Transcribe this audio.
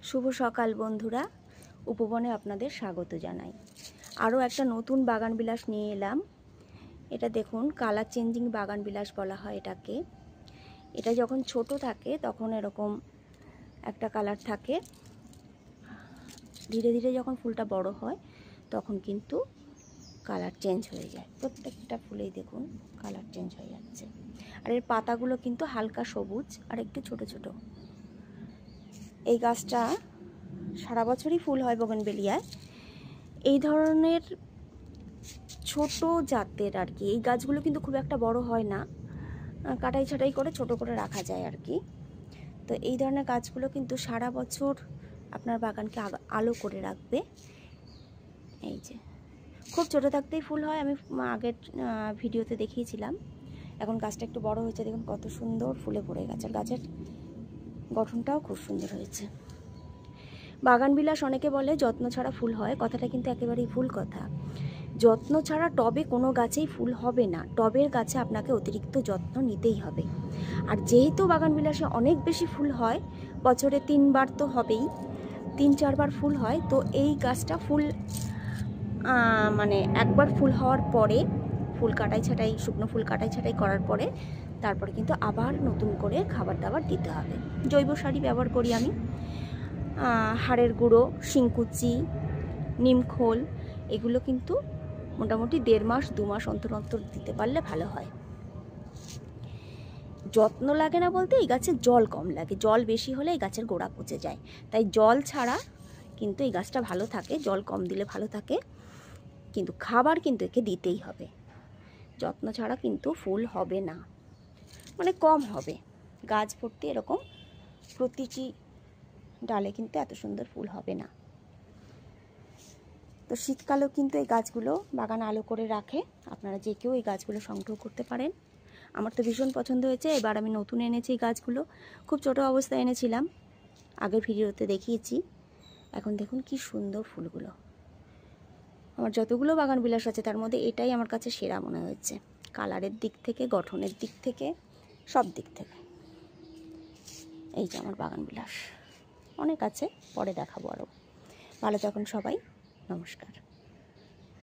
শুভ সকাল বন্ধুরা, উপবনে আপনাদের স্বাগত জানাই। আরও একটা নতুন বাগান বিলাস নিয়ে এলাম। এটা দেখুন, কালার চেঞ্জিং বাগান বিলাস বলা হয় এটাকে। এটা যখন ছোট থাকে তখন এরকম একটা কালার থাকে, ধীরে ধীরে যখন ফুলটা বড় হয় তখন কিন্তু কালার চেঞ্জ হয়ে যায়। প্রত্যেকটা ফুলেই দেখুন কালার চেঞ্জ হয়ে যাচ্ছে। আর এর পাতাগুলো কিন্তু হালকা সবুজ আর একটু ছোট ছোট। এই গাছটা সারা বছরই ফুল হয় বোগেনভেলিয়ায়। এই ধরনের ছোট জাতের আর কি এই গাছগুলো কিন্তু খুব একটা বড় হয় না, কাটাই ছাটাই করে ছোট করে রাখা যায় আর কি। তো এই ধরনের গাছগুলো কিন্তু সারা বছর আপনার বাগানকে আলো করে রাখবে। এই যে খুব ছোট থাকতেই ফুল হয়, আমি আগের ভিডিওতে দেখিয়েছিলাম। এখন গাছটা একটু বড় হয়েছে, দেখুন কত সুন্দর ফুলে ভরে গেছে। গাছের গঠনটাও খুব সুন্দর হয়েছে। বাগান বিলাস অনেকে বলে যত্ন ছাড়া ফুল হয়, কথাটা কিন্তু একেবারেই ভুল কথা। যত্ন ছাড়া টবে কোনো গাছেই ফুল হবে না। টবের গাছে আপনাকে অতিরিক্ত যত্ন নিতেই হবে। আর যেহেতু বাগান বিলাসে অনেক বেশি ফুল হয়, বছরে 3 বার তো হবেই, 3-4 বার ফুল হয়, তো এই গাছটা ফুল মানে একবার ফুল হওয়ার পরে ফুল কাটাই ছাটাই, শুকনো ফুল কাটাই ছাটাই করার পরে তারপরে কিন্তু আবার নতুন করে খাবার দাবার দিতে হবে। জৈব সারই ব্যবহার করি আমি। হাড়ের গুঁড়ো, শিংকুচি, নিমখোল, এগুলো কিন্তু মোটামুটি 1.5 মাস 2 মাস অন্তর অন্তর দিতে পারলে ভালো হয়। যত্ন লাগে না বলতে এই গাছের জল কম লাগে। জল বেশি হলে এই গাছের গোড়া পচে যায়, তাই জল ছাড়া কিন্তু এই গাছটা ভালো থাকে। জল কম দিলে ভালো থাকে, কিন্তু খাবার কিন্তু একে দিতেই হবে। যত্ন ছাড়া কিন্তু ফুল হবে না, মানে কম হবে। গাছ ভর্তি এরকম প্রতিটি ডালে কিন্তু এত সুন্দর ফুল হবে না। তো শীতকালেও কিন্তু এই গাছগুলো বাগান আলো করে রাখে। আপনারা যে কেউ এই গাছগুলো সংগ্রহ করতে পারেন। আমার তো ভীষণ পছন্দ হয়েছে। এবার আমি নতুন এনেছি এই গাছগুলো, খুব ছোট অবস্থায় এনেছিলাম, আগের ভিডিওতে দেখিয়েছি। এখন দেখুন কি সুন্দর ফুলগুলো। আমার যতগুলো বাগান বিলাস আছে তার মধ্যে এটাই আমার কাছে সেরা মনে হয়েছে, কালারের দিক থেকে, গঠনের দিক থেকে, সব দিক থেকে। এই যে আমার বাগান বিলাস, অনেক আছে, পরে দেখাবো আরও। ভালো থাকুন সবাই, নমস্কার।